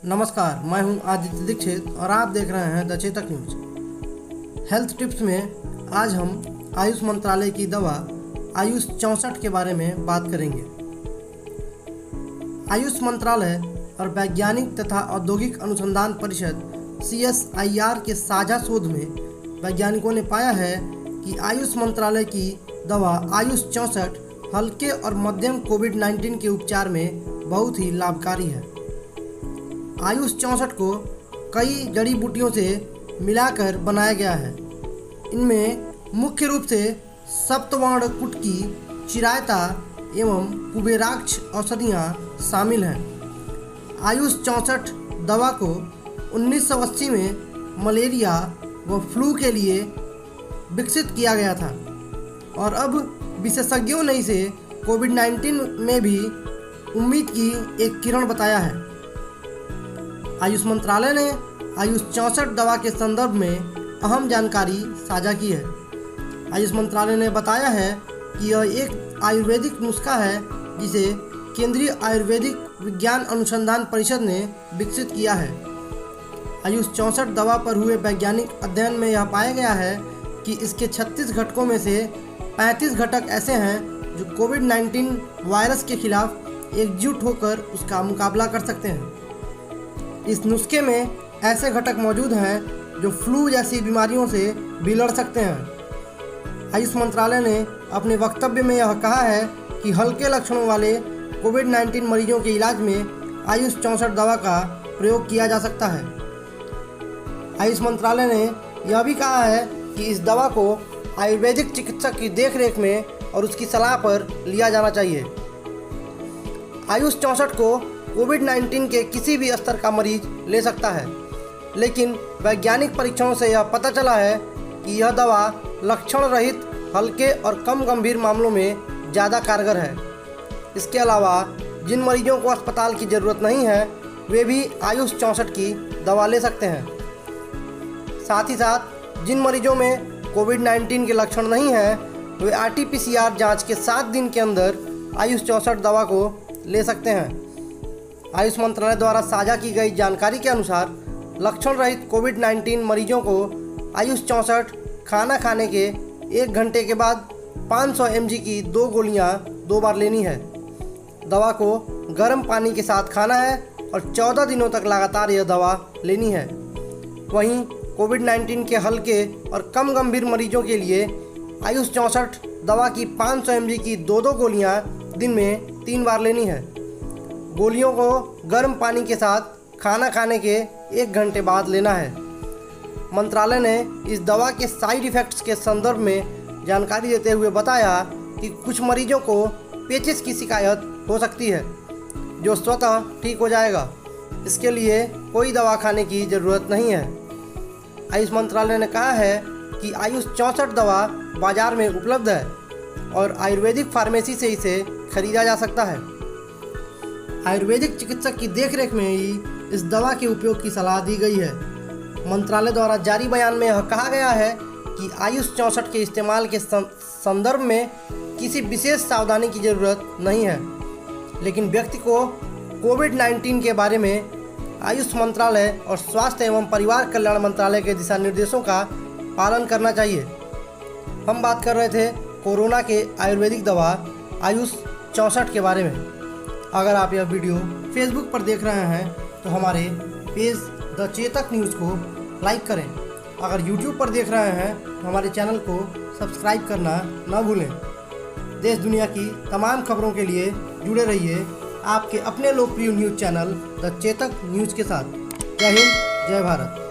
नमस्कार, मैं हूं आदित्य दीक्षित और आप देख रहे हैं the Chetak news. Health tips में आज हम आयुष मंत्रालय की दवा आयुष 64 के बारे में बात करेंगे। आयुष मंत्रालय और वैज्ञानिक तथा औद्योगिक अनुसंधान परिषद CSIR के साझा शोध में वैज्ञानिकों ने पाया है कि आयुष मंत्रालय की दवा आयुष 64 हल्के और मध्यम कोविड-19 के उपचार में बहुत ही लाभकारी है। आयुष 64 को कई जड़ी बूटियों से मिलाकर बनाया गया है। इनमें मुख्य रूप से सप्तवर्ण कुटकी, चिरायता एवं कुबेराक्ष औषधियाँ शामिल हैं। आयुष 64 दवा को 1980 में मलेरिया व फ्लू के लिए विकसित किया गया था और अब विशेषज्ञों ने इसे कोविड-19 में भी उम्मीद की एक किरण बताया है। आयुष मंत्रालय ने आयुष 64 दवा के संदर्भ में अहम जानकारी साझा की है। आयुष मंत्रालय ने बताया है कि यह एक आयुर्वेदिक नुस्खा है जिसे केंद्रीय आयुर्वेदिक विज्ञान अनुसंधान परिषद ने विकसित किया है। आयुष 64 दवा पर हुए वैज्ञानिक अध्ययन में यह पाया गया है कि इसके 36 घटकों में से 35 घटक ऐसे हैं जो कोविड-19 वायरस के खिलाफ एकजुट होकर उसका मुकाबला कर सकते हैं। इस नुस्खे में ऐसे घटक मौजूद हैं जो फ्लू जैसी बीमारियों से भी लड़ सकते हैं। आयुष मंत्रालय ने अपने वक्तव्य में यह कहा है कि हल्के लक्षणों वाले कोविड-19 मरीजों के इलाज में आयुष 64 दवा का प्रयोग किया जा सकता है। आयुष मंत्रालय ने यह भी कहा है कि इस दवा को आयुर्वेदिक चिकित्सक की देखरेख में और उसकी सलाह पर लिया जाना चाहिए। आयुष 64 को कोविड-19 के किसी भी स्तर का मरीज ले सकता है, लेकिन वैज्ञानिक परीक्षणों से यह पता चला है कि यह दवा लक्षण रहित हल्के और कम गंभीर मामलों में ज़्यादा कारगर है। इसके अलावा जिन मरीजों को अस्पताल की ज़रूरत नहीं है वे भी आयुष 64 की दवा ले सकते हैं। साथ ही साथ जिन मरीजों में कोविड-19 के लक्षण नहीं हैं वे RT-PCR जाँच के 7 दिन के अंदर आयुष 64 दवा को ले सकते हैं। आयुष मंत्रालय द्वारा साझा की गई जानकारी के अनुसार लक्षण रहित कोविड-19 मरीजों को आयुष 64 खाना खाने के 1 घंटे के बाद 500 mg की 2 गोलियां 2 बार लेनी है। दवा को गर्म पानी के साथ खाना है और 14 दिनों तक लगातार यह दवा लेनी है। वहीं कोविड-19 के हल्के और कम गंभीर मरीजों के लिए आयुष 64 दवा की 500 mg की 2 गोलियां दिन में 3 बार लेनी है। गोलियों को गर्म पानी के साथ खाना खाने के 1 घंटे बाद लेना है। मंत्रालय ने इस दवा के साइड इफ़ेक्ट्स के संदर्भ में जानकारी देते हुए बताया कि कुछ मरीजों को पेचिश की शिकायत हो सकती है जो स्वतः ठीक हो जाएगा। इसके लिए कोई दवा खाने की ज़रूरत नहीं है। आयुष मंत्रालय ने कहा है कि आयुष 64 दवा बाज़ार में उपलब्ध है और आयुर्वेदिक फार्मेसी से इसे खरीदा जा सकता है। आयुर्वेदिक चिकित्सक की देखरेख में ही इस दवा के उपयोग की सलाह दी गई है। मंत्रालय द्वारा जारी बयान में यह कहा गया है कि आयुष 64 के इस्तेमाल के संदर्भ में किसी विशेष सावधानी की ज़रूरत नहीं है, लेकिन व्यक्ति को कोविड-19 के बारे में आयुष मंत्रालय और स्वास्थ्य एवं परिवार कल्याण मंत्रालय के दिशा निर्देशों का पालन करना चाहिए। हम बात कर रहे थे कोरोना के आयुर्वेदिक दवा आयुष 64 के बारे में। अगर आप यह वीडियो फेसबुक पर देख रहे हैं तो हमारे पेज द चेतक न्यूज़ को लाइक करें। अगर यूट्यूब पर देख रहे हैं तो हमारे चैनल को सब्सक्राइब करना न भूलें। देश दुनिया की तमाम खबरों के लिए जुड़े रहिए आपके अपने लोकप्रिय news channel the Chetak news के साथ। जय हिंद, जय भारत।